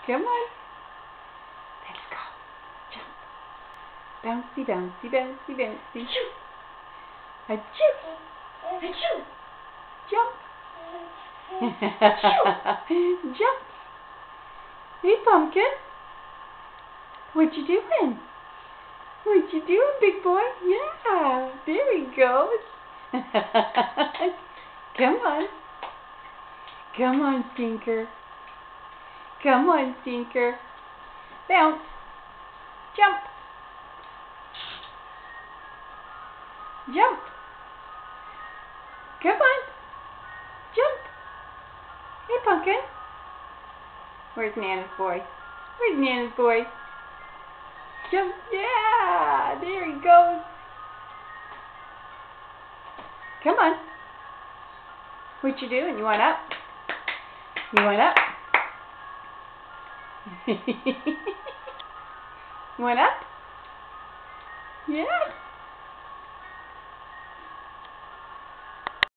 Come on. Let's go. Jump. Bouncy, bouncy, bouncy, bouncy. Achoo. Achoo. Jump. Jump. Hey, Pumpkin. What you doing? What you doing, big boy? Yeah, there he goes. Come on. Come on, Stinker. Come on, Stinker. Bounce. Jump. Jump. Come on. Jump. Hey, Pumpkin. Where's Nana's boy? Where's Nana's boy? Jump. Yeah, there he goes. Come on. What you doing? You want up? You want up? You want up? Yeah.